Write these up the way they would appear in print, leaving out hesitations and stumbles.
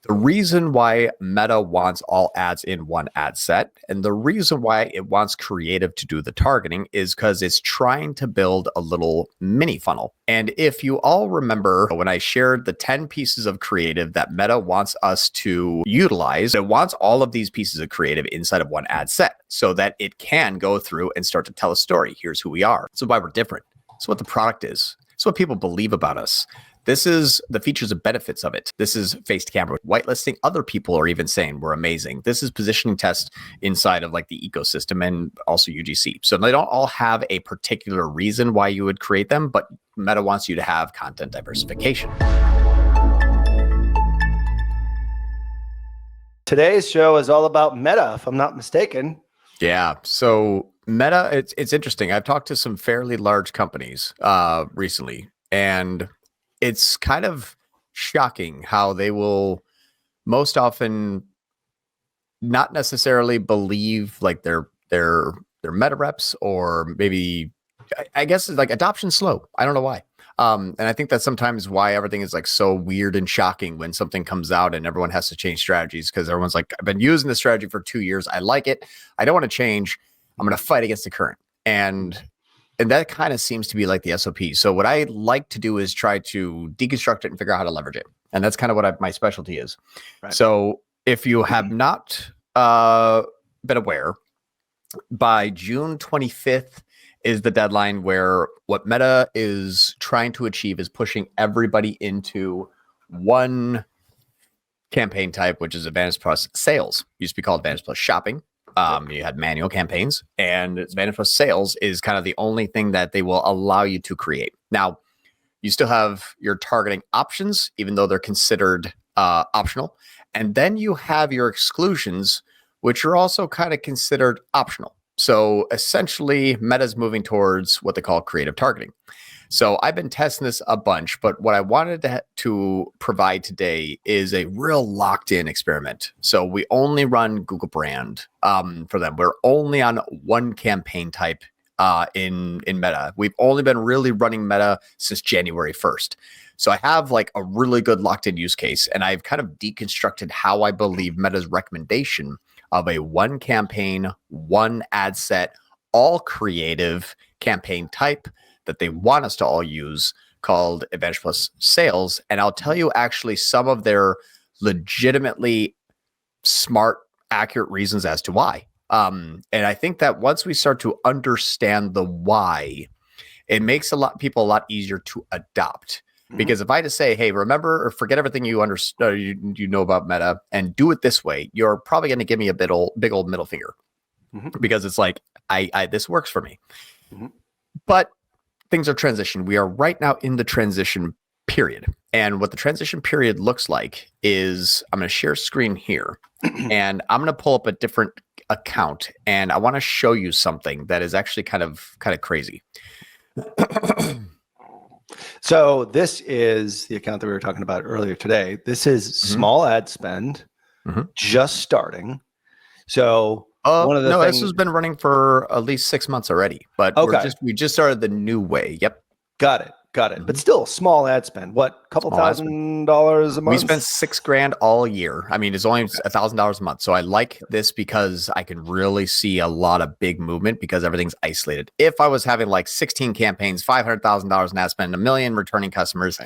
The reason why Meta wants all ads in one ad set, and the reason why it wants creative to do the targeting, is because it's trying to build a little mini funnel. And if you all remember when I shared the 10 pieces of creative that Meta wants us to utilize, it wants all of these pieces of creative inside of one ad set so that it can go through and start to tell a story. Here's who we are. This is why we're different. This is what the product is. This is what people believe about us. This is the features and benefits of it. This is face to camera whitelisting. Other people are even saying we're amazing. This is positioning tests inside of like the ecosystem and also UGC. So they don't all have a particular reason why you would create them, but Meta wants you to have content diversification. Today's show is all about Meta, if I'm not mistaken. Yeah. So Meta, it's interesting. I've talked to some fairly large companies recently, and it's kind of shocking how they will most often not necessarily believe like their Meta reps, or maybe I guess it's like adoption slow. I don't know why. And I think that's sometimes why everything is like so weird and shocking when something comes out and everyone has to change strategies, because everyone's like, I've been using this strategy for 2 years. I like it. I don't want to change. I'm going to fight against the current. And that kind of seems to be like the SOP. So what I like to do is try to deconstruct it and figure out how to leverage it. And that's kind of what my specialty is. Right. So if you have not been aware, by June 25th is the deadline where what Meta is trying to achieve is pushing everybody into one campaign type, which is Advantage Plus Sales. Used to be called Advantage Plus Shopping. You had manual campaigns, and Advantage Plus Sales is kind of the only thing that they will allow you to create. Now, you still have your targeting options, even though they're considered optional. And then you have your exclusions, which are also kind of considered optional. So essentially, Meta's moving towards what they call creative targeting. So I've been testing this a bunch, but what I wanted to provide today is a real locked-in experiment. So we only run Google brand for them. We're only on one campaign type in Meta. We've only been really running Meta since January 1st. So I have like a really good locked-in use case, and I've kind of deconstructed how I believe Meta's recommendation of a one campaign, one ad set, all creative campaign type that they want us to all use, called Advantage Plus Sales. And I'll tell you actually some of their legitimately smart, accurate reasons as to why. And I think that once we start to understand the why, it makes people a lot easier to adopt. Mm-hmm. Because if I just say, hey, remember or forget everything you understand, you know about Meta, and do it this way, you're probably going to give me a big old middle finger. Mm-hmm. Because it's like, I this works for me. Mm-hmm. But things are transition. We are right now in the transition period. And what the transition period looks like is I'm going to share screen here and I'm going to pull up a different account, and I want to show you something that is actually kind of crazy. So this is the account that we were talking about earlier today. This is small ad spend, just starting. So one of the things, this has been running for at least 6 months already, but we just started the new way. Yep. Got it. But still small ad spend. What, couple $1,000 a month? We spent $6,000 all year. I mean, it's only $1,000 a month. So I like this because I can really see a lot of big movement because everything's isolated. If I was having like 16 campaigns, $500,000 in ad spend, 1 million returning customers,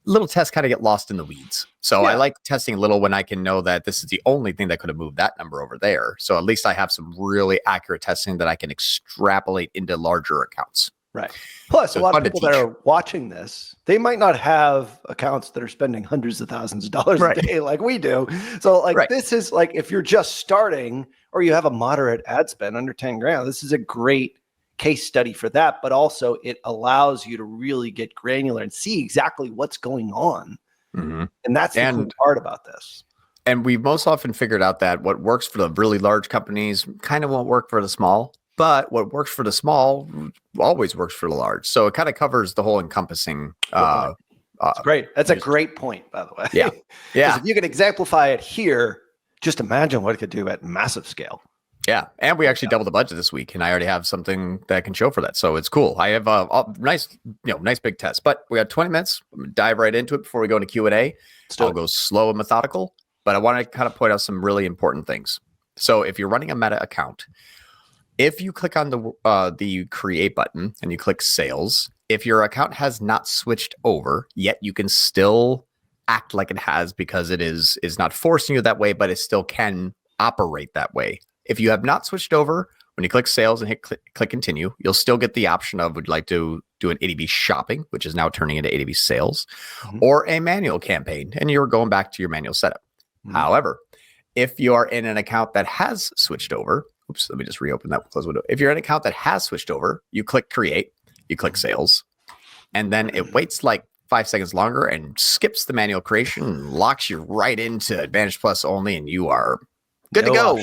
little tests kind of get lost in the weeds. So I like testing little when I can know that this is the only thing that could have moved that number over there. So at least I have some really accurate testing that I can extrapolate into larger accounts. Right. Plus, a lot of people that are watching this, they might not have accounts that are spending hundreds of thousands of dollars a day like we do. So like this is like, if you're just starting or you have a moderate ad spend under 10 grand, this is a great case study for that. But also it allows you to really get granular and see exactly what's going on. Mm-hmm. And that's the cool part about this. And we've most often figured out that what works for the really large companies kind of won't work for the small. But what works for the small always works for the large. So it kind of covers the whole encompassing. That's great. That's a great point, by the way. Yeah. Yeah. If you can exemplify it here, just imagine what it could do at massive scale. Yeah. And we actually doubled the budget this week, and I already have something that I can show for that. So it's cool. I have a nice big test, but we got 20 minutes. I'm gonna dive right into it before we go into Q&A. I'll go slow and methodical. but I want to kind of point out some really important things. So if you're running a Meta account, if you click on the create button and you click sales, if your account has not switched over yet, you can still act like it has because it is not forcing you that way, but it still can operate that way. If you have not switched over, when you click sales and hit click continue, you'll still get the option of would you like to do an ADB shopping, which is now turning into ADB sales, or a manual campaign, and you're going back to your manual setup. However, if you are in an account that has switched over, let me just reopen that close window. If you're in an account that has switched over, you click create, you click sales, and then it waits like 5 seconds longer and skips the manual creation and locks you right into Advantage Plus only, and you are good to go.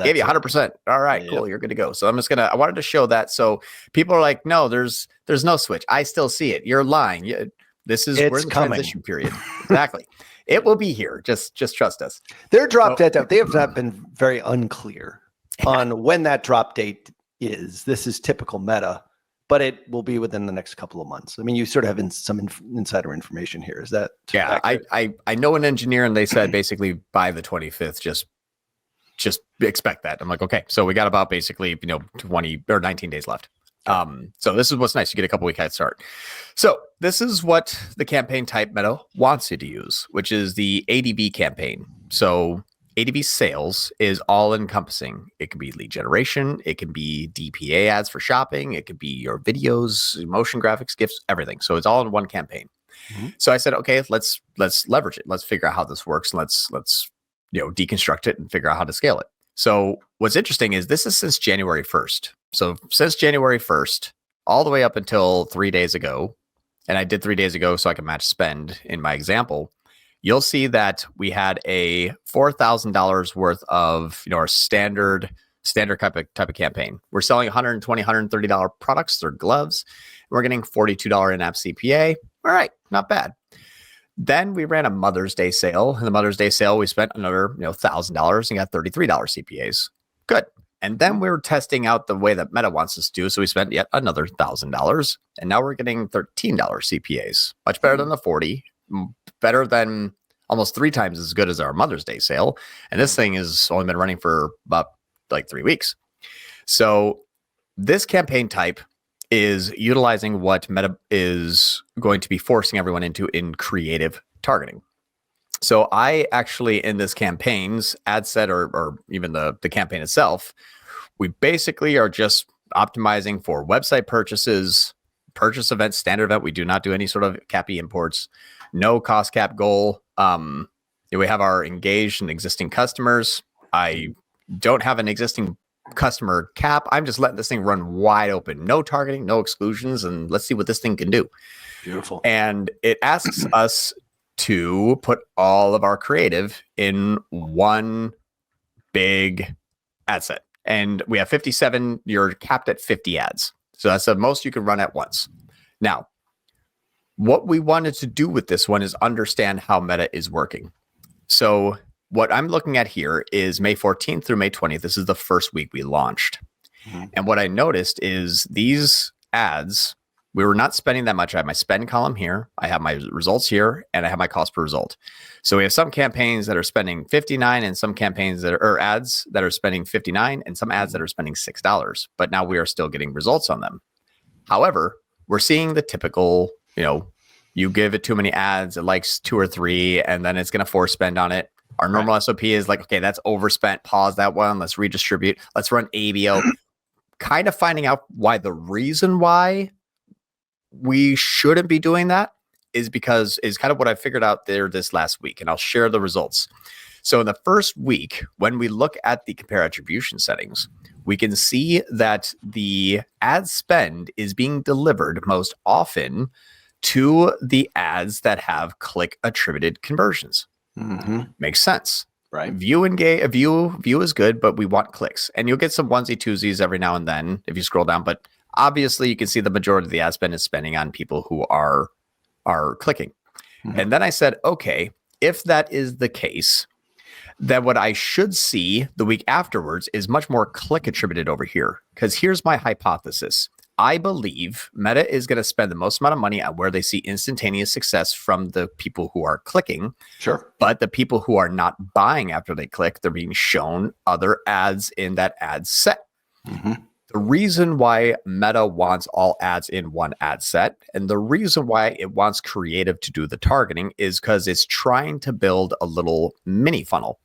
Gave you 100%. All right, cool. You're good to go. So I wanted to show that. So people are like, no, there's no switch. I still see it. You're lying. We're in the transition period. Exactly. It will be here. Just trust us. Their drop date, they have not been very unclear on when that drop date is. This is typical Meta, but it will be within the next couple of months. I mean, you sort of have some insider information here. Is that accurate? I know an engineer, and they said basically by the 25th, just expect that. I'm like, okay, so we got about basically 20 or 19 days left. So this is what's nice. You get a couple week head start. So this is what the campaign type Meta wants you to use, which is the ADB campaign. So ADB sales is all encompassing. It can be lead generation. It can be DPA ads for shopping. It could be your videos, motion graphics, gifts, everything. So it's all in one campaign. So I said, okay, let's leverage it. Let's figure out how this works. And let's deconstruct it and figure out how to scale it. So what's interesting is this is since January 1st. So since January 1st, all the way up until 3 days ago, and I did 3 days ago so I can match spend in my example, you'll see that we had a $4,000 worth of our standard type of campaign. We're selling $120, $130 products. They're gloves. We're getting $42 in-app CPA. All right, not bad. Then we ran a Mother's Day sale. In the Mother's Day sale, we spent another $1,000 and got $33 CPAs. Good. And then we were testing out the way that Meta wants us to do. So we spent yet another $1,000. And now we're getting $13 CPAs. Much better than the 40. Better than almost 3 times as good as our Mother's Day sale. And this thing has only been running for about like 3 weeks. So this campaign type is utilizing what Meta is going to be forcing everyone into in creative targeting. So I actually, in this campaign's ad set or even the campaign itself, we basically are just optimizing for website purchases, purchase events, standard event. We do not do any sort of CAPI imports, no cost cap goal. We have our engaged and existing customers. I don't have an existing customer cap. I'm just letting this thing run wide open. No targeting, no exclusions, and let's see what this thing can do. Beautiful. And it asks us to put all of our creative in one big ad set. And we have 57. You're capped at 50 ads. So that's the most you can run at once. Now, what we wanted to do with this one is understand how Meta is working. So what I'm looking at here is May 14th through May 20th. This is the first week we launched. And what I noticed is these ads, we were not spending that much. I have my spend column here. I have my results here, and I have my cost per result. So we have some campaigns that are spending $59 and some campaigns that are ads that are spending $59 and some ads that are spending $6. But now we are still getting results on them. However, we're seeing the typical, you give it too many ads, it likes 2 or 3, and then it's going to force spend on it. Our normal SOP is like, okay, that's overspent. Pause that one. Let's redistribute. Let's run ABO. Kind of finding out why the reason why we shouldn't be doing that is kind of what I figured out there this last week, and I'll share the results. So in the first week, when we look at the compare attribution settings, we can see that the ad spend is being delivered most often to the ads that have click attributed conversions. Makes sense, right? View is good, but we want clicks, and you'll get some onesie twosies every now and then if you scroll down. But obviously, you can see the majority of the ad spend is spending on people who are clicking. And then I said, okay, if that is the case, then what I should see the week afterwards is much more click attributed over here. Because here's my hypothesis: I believe Meta is going to spend the most amount of money on where they see instantaneous success from the people who are clicking. Sure. But the people who are not buying after they click, they're being shown other ads in that ad set. Mm-hmm. The reason why Meta wants all ads in one ad set, and the reason why it wants creative to do the targeting, is because it's trying to build a little mini funnel.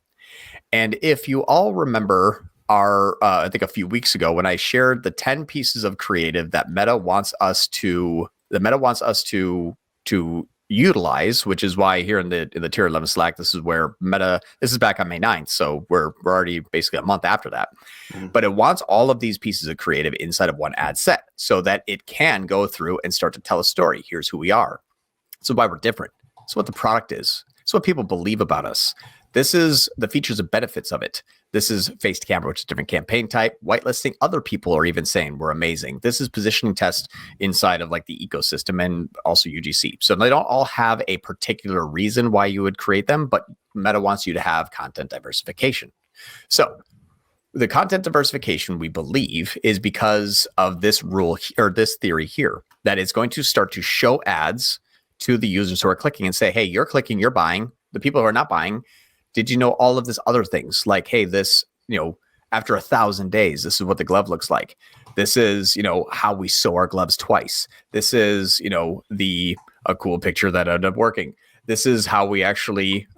And if you all remember I think a few weeks ago when I shared the 10 pieces of creative that Meta wants us to utilize, which is why here in the tier 11 Slack, this is back on May 9th. So we're already basically a month after that. Mm-hmm. But it wants all of these pieces of creative inside of one ad set so that it can go through and start to tell a story. Here's who we are. So why we're different. It's what the product is. It's what people believe about us. This is the features and benefits of it. This is face to camera, which is a different campaign type. Whitelisting, other people are even saying we're amazing. This is positioning test inside of like the ecosystem and also UGC. So they don't all have a particular reason why you would create them, but Meta wants you to have content diversification. So the content diversification, we believe, is because of this rule or this theory here, that it's going to start to show ads to the users who are clicking and say, hey, you're clicking, you're buying. The people who are not buying, did you know all of this other things? Like, hey, this, after 1,000 days, this is what the glove looks like. This is, how we sew our gloves twice. This is, a cool picture that ended up working. This is how we actually,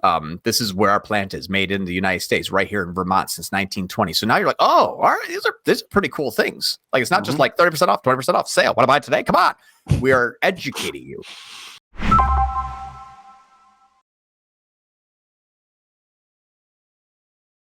this is where our plant is made in the United States, right here in Vermont since 1920. So now you're like, oh, all right, these are pretty cool things. Like, it's not just like 30% off, 20% off sale. Want to buy it today? Come on. We are educating you.